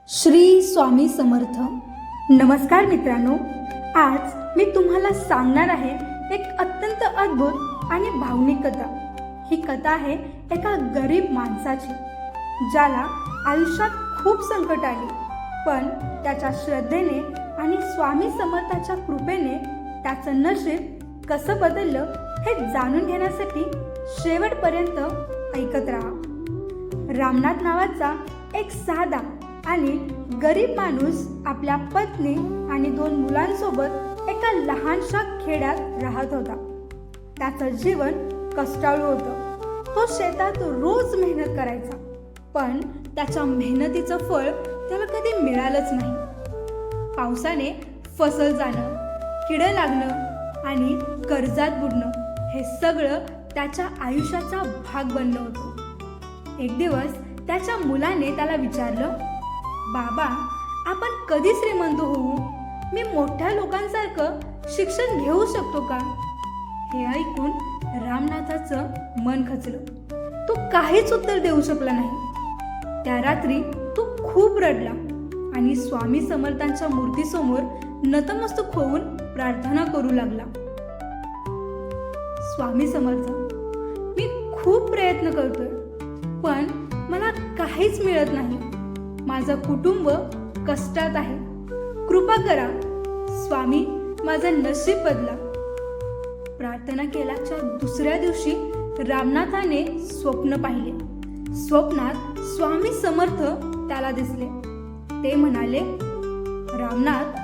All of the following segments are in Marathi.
श्री स्वामी समर्थ. नमस्कार मित्रांनो, आज मी तुम्हाला सांगणार आहे एक अत्यंत अद्भुत आणि भावनिक कथा. ही कथा आहे एका गरीब माणसाची, ज्याला आयुष्यात खूप संकट आली, पण त्याच्या श्रद्धेने आणि स्वामी समर्थाच्या कृपेने त्याचं नशीब कसं बदललं हे जाणून घेण्यासाठी शेवटपर्यंत ऐकत राहा. रामनाथ नावाचा एक साधा आणि गरीब माणूस आपल्या पत्नी आणि 2 मुलांसोबत एका लहानशा खेड्यात राहत होता. त्याचं जीवन कष्टाळू होतं. तो शेतात रोज मेहनत करायचा, पण त्याच्या मेहनतीचं फळ त्याला कधी मिळालंच नाही. पावसाने फसल जाणं, किडे लागणं आणि कर्जात बुडणं हे सगळं त्याच्या आयुष्याचा भाग बनलं होतं. एक दिवस त्याच्या मुलाने त्याला विचारलं, बाबा, आपण कधी श्रीमंत होऊ? मी मोठ्या लोकांसारखं शिक्षण घेऊ शकतो का? हे ऐकून रामनाथाचं मन खचलं. तो काहीच उत्तर देऊ शकला नाही. त्या रात्री तो खूप रडला आणि स्वामी समर्थांच्या मूर्तीसमोर नतमस्तक होऊन प्रार्थना करू लागला. स्वामी समर्थ, मी खूप प्रयत्न करतोय, पण मला काहीच मिळत नाही. माझं कुटुंब कष्टात आहे. कृपा करा स्वामी, माझं नशीब बदला. प्रार्थना केल्याच्या दुसऱ्या दिवशी रामनाथाने स्वप्न पाहिले. स्वप्नात स्वामी समर्थ त्याला दिसले. ते म्हणाले, रामनाथ,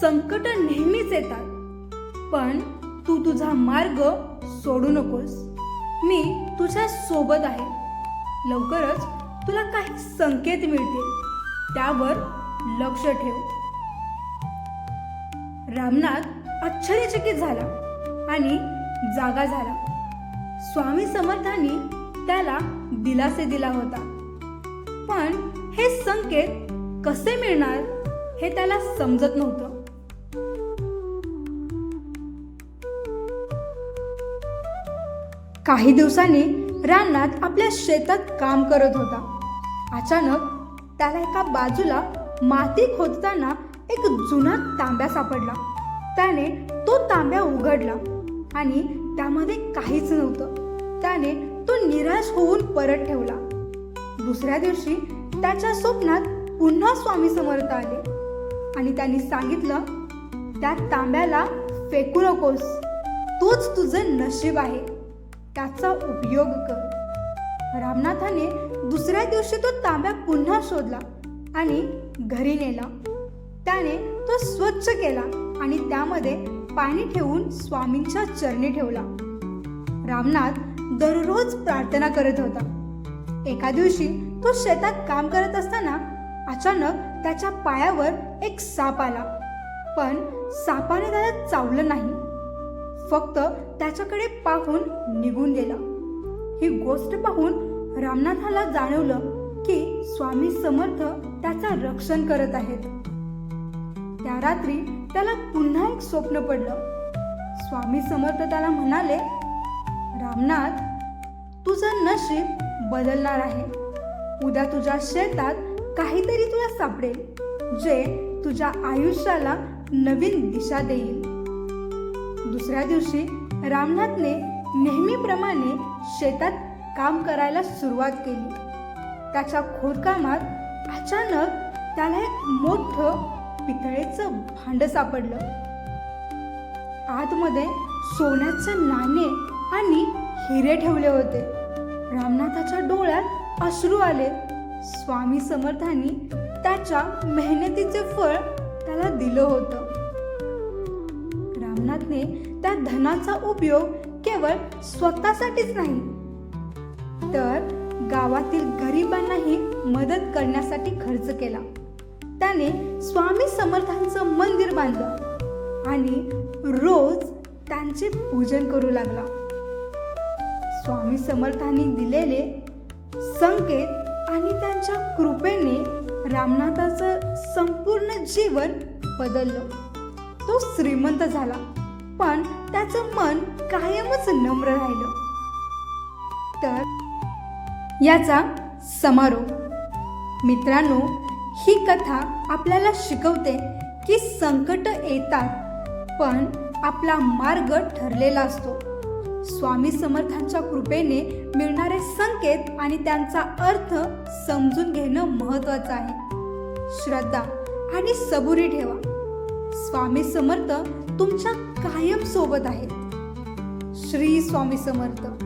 संकट नेहमीच येतात, पण तू तुझा मार्ग सोडू नकोस. मी तुझ्या सोबत आहे. लवकरच तुला काही संकेत मिळतील, त्यावर लक्ष ठेव. रामनाथ आश्चर्यचकित झाला आणि जागा झाला. स्वामी समर्थांनी त्याला दिलासे दिला होता, पण हे संकेत कसे मिळणार हे त्याला समजत नव्हतं. काही दिवसांनी रामनाथ आपल्या शेतात काम करत होता. अचानक त्याला एका बाजूला माती खोदताना एक जुना तांब्या सापडला. त्याने तो तांब्या उघडला आणि त्यामध्ये काहीच नव्हतं. त्याने तो निराश होऊन परत ठेवला. दुसऱ्या दिवशी त्याच्या स्वप्नात पुन्हा स्वामी समर्थ आले आणि त्यांनी सांगितलं, त्या तांब्याला फेकू नकोस. तोच तुझं नशीब आहे, त्याचा उपयोग कर. रामनाथाने दुसऱ्या दिवशी तो तांब्या पुन्हा शोधला आणि घरी नेला. त्याने तो स्वच्छ केला आणि त्यामध्ये पाणी ठेवून स्वामींच्या चरणी ठेवला. रामनाथ दररोज प्रार्थना करत होता. एका दिवशी तो शेतात काम करत असताना अचानक त्याच्या पायावर एक साप आला, पण सापाने त्याला चावलं नाही. फक्त त्याच्याकडे पाहून निघून गेला. ही गोष्ट पाहून रामनाथाला जाणवलं की स्वामी समर्थ त्याचं रक्षण करत आहेत. त्या रात्री त्याला पुन्हा एक स्वप्न पडलं. स्वामी समर्थ त्याला म्हणाले, रामनाथ, तुझं नशीब बदलणार आहे. उद्या तुझ्या शेतात काहीतरी तुला सापडेल, जे तुझ्या आयुष्याला नवीन दिशा देईल. दुसऱ्या दिवशी रामनाथने नेहमीप्रमाणे शेतात काम करायला सुरुवात केली. त्याच्या खोदकामात अचानक त्याला एक मोठं पितळेचं भांड सापडलं. आतमध्ये सोन्याचं नाणे आणि हिरे ठेवले होते. रामनाथाच्या डोळ्यात अश्रू आले. स्वामी समर्थांनी त्याच्या मेहनतीचे फळ त्याला दिलं होतं. रामनाथने त्या धनाचा उपयोग केवळ स्वतःसाठीच नाही, तर गावातील गरिबांनाही मदत करण्यासाठी खर्च केला. त्याने स्वामी समर्थांचं मंदिर बांधलं आणि रोज त्यांचे पूजन करू लागला. स्वामी समर्थांनी दिलेले संकेत आणि त्यांच्या कृपेने रामनाथाचं संपूर्ण जीवन बदललं. तो श्रीमंत झाला, पण त्याचं मन कायमच नम्र राहिलं. तर याचा समारोप. मित्रांनो, ही कथा आपल्याला शिकवते की संकट येतात पण आपला मार्ग ठरलेला असतो. स्वामी समर्थांच्या कृपेने मिळणारे संकेत आणि त्यांचा अर्थ समजून घेणं महत्त्वाचं आहे. श्रद्धा आणि सबुरी ठेवा. स्वामी समर्थ तुमच्या कायम सोबत आहेत. श्री स्वामी समर्थ.